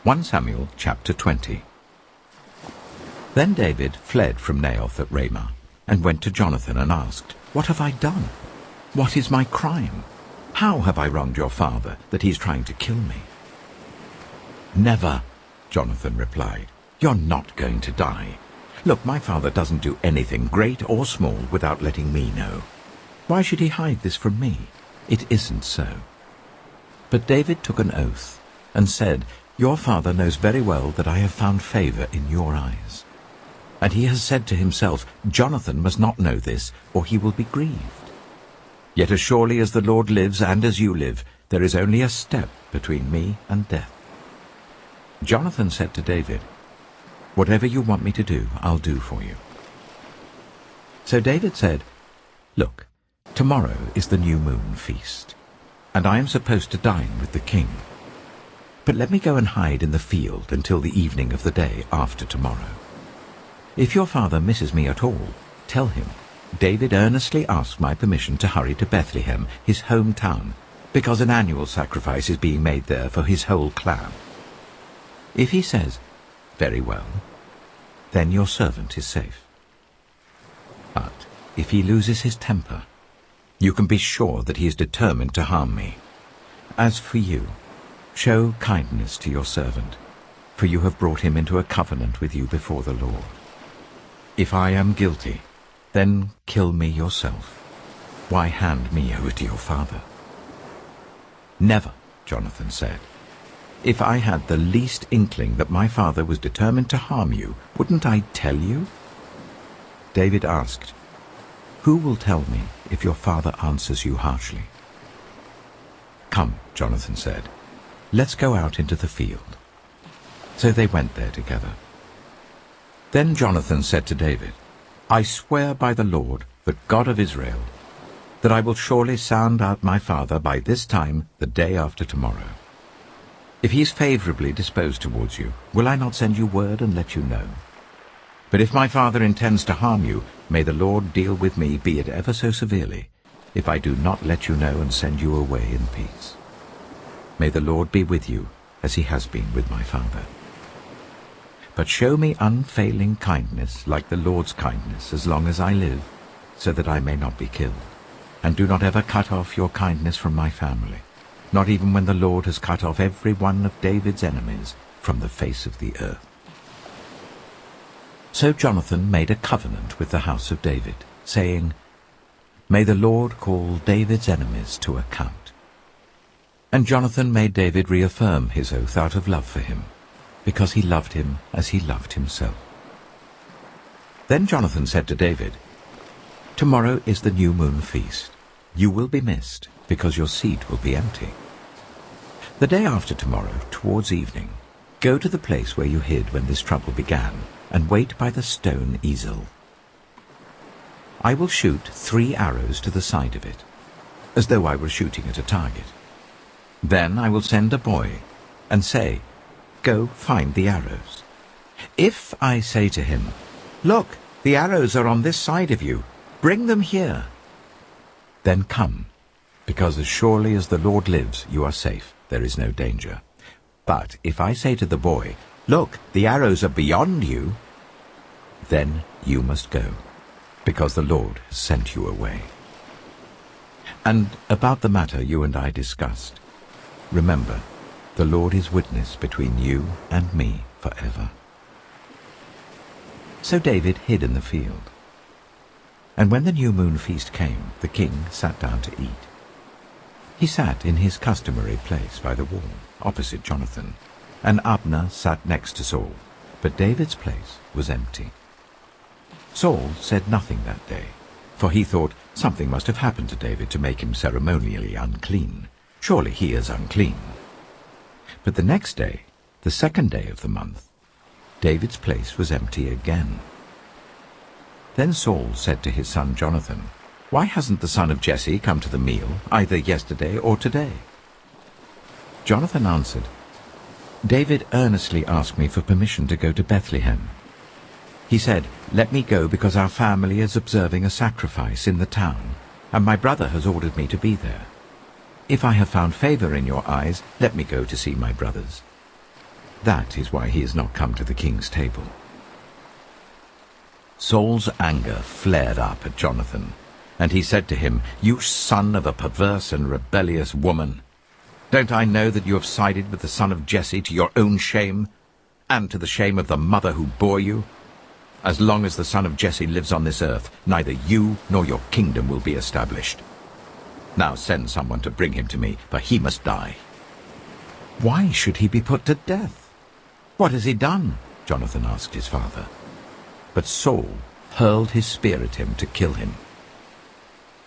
1 Samuel chapter 20. Then David fled from Naioth at Ramah, and went to Jonathan and asked, "What have I done? What is my crime? How have I wronged your father, that he is trying to kill me?" "Never," Jonathan replied. "You're not going to die. Look, my father doesn't do anything, great or small, without letting me know. Why should he hide this from me? It isn't so." But David took an oath, and said, "Your father knows very well that I have found favor in your eyes. And he has said to himself, 'Jonathan must not know this, or he will be grieved.' Yet as surely as the Lord lives and as you live, there is only a step between me and death." Jonathan said to David, "Whatever you want me to do, I'll do for you." So David said, "Look, tomorrow is the new moon feast, and I am supposed to dine with the king. But let me go and hide in the field until the evening of the day after tomorrow. If your father misses me at all, tell him, 'David earnestly asked my permission to hurry to Bethlehem, his hometown, because an annual sacrifice is being made there for his whole clan.' If he says, 'Very well,' then your servant is safe. But if he loses his temper, you can be sure that he is determined to harm me. As for you, show kindness to your servant, for you have brought him into a covenant with you before the Lord. If I am guilty, then kill me yourself. Why hand me over to your father?" "Never," Jonathan said. "If I had the least inkling that my father was determined to harm you, wouldn't I tell you?" David asked, "Who will tell me if your father answers you harshly?" "Come," Jonathan said, "let's go out into the field." So they went there together. Then Jonathan said to David, "I swear by the Lord, the God of Israel, that I will surely sound out my father by this time the day after tomorrow. If he is favorably disposed towards you, will I not send you word and let you know? But if my father intends to harm you, may the Lord deal with me, be it ever so severely, if I do not let you know and send you away in peace. May the Lord be with you, as he has been with my father. But show me unfailing kindness, like the Lord's kindness, as long as I live, so that I may not be killed. And do not ever cut off your kindness from my family, not even when the Lord has cut off every one of David's enemies from the face of the earth." So Jonathan made a covenant with the house of David, saying, "May the Lord call David's enemies to account." And Jonathan made David reaffirm his oath out of love for him, because he loved him as he loved himself. Then Jonathan said to David, "Tomorrow is the new moon feast. You will be missed, because your seat will be empty. The day after tomorrow, towards evening, go to the place where you hid when this trouble began, and wait by the stone easel. I will shoot 3 arrows to the side of it, as though I were shooting at a target. Then I will send a boy, and say, 'Go find the arrows.' If I say to him, 'Look, the arrows are on this side of you, bring them here,' then come, because as surely as the Lord lives, you are safe, there is no danger. But if I say to the boy, 'Look, the arrows are beyond you,' then you must go, because the Lord has sent you away. And about the matter you and I discussed, remember, the Lord is witness between you and me forever." So David hid in the field. And when the new moon feast came, the king sat down to eat. He sat in his customary place by the wall, opposite Jonathan, and Abner sat next to Saul, but David's place was empty. Saul said nothing that day, for he thought something must have happened to David to make him ceremonially unclean. Surely he is unclean. But the next day, the 2nd day of the month, David's place was empty again. Then Saul said to his son Jonathan, "Why hasn't the son of Jesse come to the meal, either yesterday or today?" Jonathan answered, "David earnestly asked me for permission to go to Bethlehem. He said, 'Let me go because our family is observing a sacrifice in the town, and my brother has ordered me to be there. If I have found favor in your eyes, let me go to see my brothers.' That is why he has not come to the king's table." Saul's anger flared up at Jonathan, and he said to him, "You son of a perverse and rebellious woman! Don't I know that you have sided with the son of Jesse to your own shame, and to the shame of the mother who bore you? As long as the son of Jesse lives on this earth, neither you nor your kingdom will be established. Now send someone to bring him to me, for he must die." "Why should he be put to death? What has he done?" Jonathan asked his father. But Saul hurled his spear at him to kill him.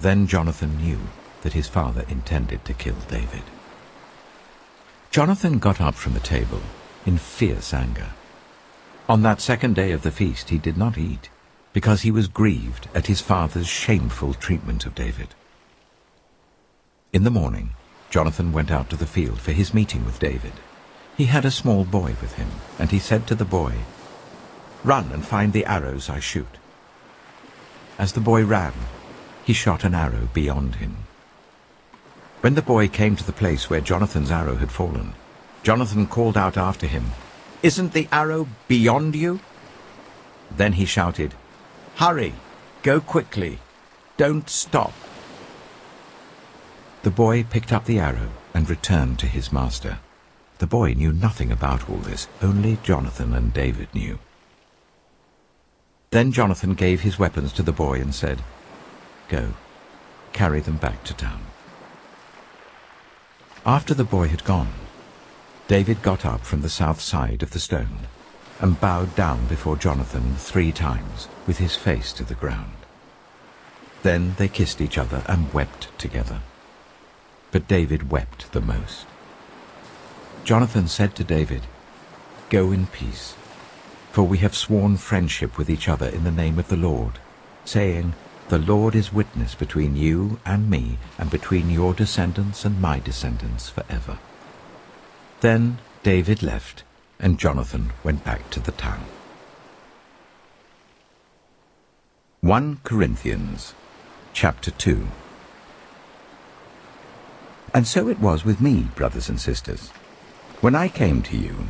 Then Jonathan knew that his father intended to kill David. Jonathan got up from the table in fierce anger. On that second day of the feast he did not eat, because he was grieved at his father's shameful treatment of David. In the morning, Jonathan went out to the field for his meeting with David. He had a small boy with him, and he said to the boy, "Run and find the arrows I shoot." As the boy ran, he shot an arrow beyond him. When the boy came to the place where Jonathan's arrow had fallen, Jonathan called out after him, "Isn't the arrow beyond you?" Then he shouted, "Hurry, go quickly, don't stop." The boy picked up the arrow and returned to his master. The boy knew nothing about all this, only Jonathan and David knew. Then Jonathan gave his weapons to the boy and said, "Go, carry them back to town." After the boy had gone, David got up from the south side of the stone and bowed down before Jonathan 3 times with his face to the ground. Then they kissed each other and wept together. But David wept the most. Jonathan said to David, "Go in peace, for we have sworn friendship with each other in the name of the Lord, saying, 'The Lord is witness between you and me, and between your descendants and my descendants forever.'" Then David left, and Jonathan went back to the town. 1 Corinthians chapter 2. And so it was with me, brothers and sisters. When I came to you,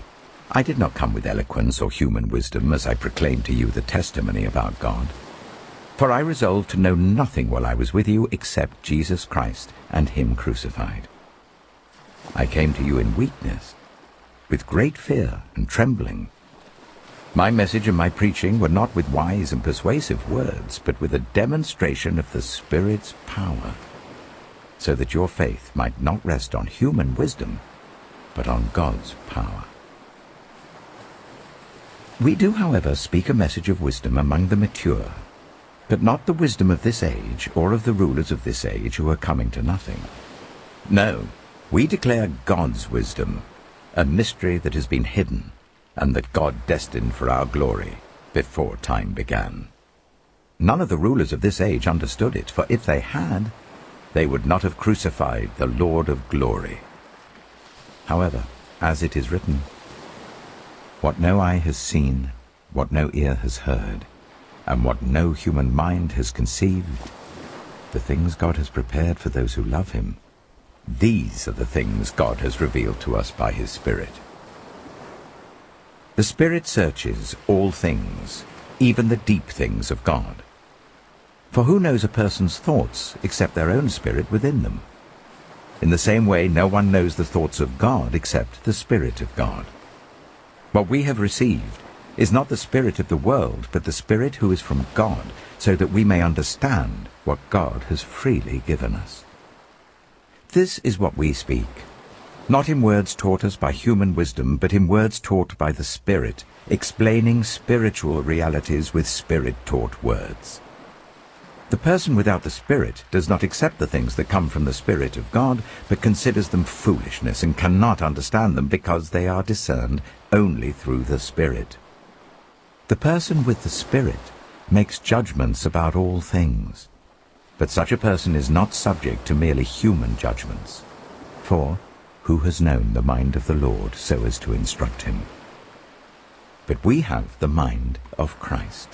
I did not come with eloquence or human wisdom as I proclaimed to you the testimony about God. For I resolved to know nothing while I was with you except Jesus Christ and him crucified. I came to you in weakness, with great fear and trembling. My message and my preaching were not with wise and persuasive words, but with a demonstration of the Spirit's power, so that your faith might not rest on human wisdom, but on God's power. We do, however, speak a message of wisdom among the mature, but not the wisdom of this age or of the rulers of this age who are coming to nothing. No, we declare God's wisdom, a mystery that has been hidden, and that God destined for our glory before time began. None of the rulers of this age understood it, for if they had, they would not have crucified the Lord of glory. However, as it is written, "What no eye has seen, what no ear has heard, and what no human mind has conceived, the things God has prepared for those who love him, these are the things God has revealed to us by his Spirit." The Spirit searches all things, even the deep things of God. For who knows a person's thoughts except their own spirit within them? In the same way, no one knows the thoughts of God except the Spirit of God. What we have received is not the spirit of the world, but the Spirit who is from God, so that we may understand what God has freely given us. This is what we speak, not in words taught us by human wisdom, but in words taught by the Spirit, explaining spiritual realities with Spirit-taught words. The person without the Spirit does not accept the things that come from the Spirit of God, but considers them foolishness and cannot understand them because they are discerned only through the Spirit. The person with the Spirit makes judgments about all things, but such a person is not subject to merely human judgments. For who has known the mind of the Lord so as to instruct him? But we have the mind of Christ.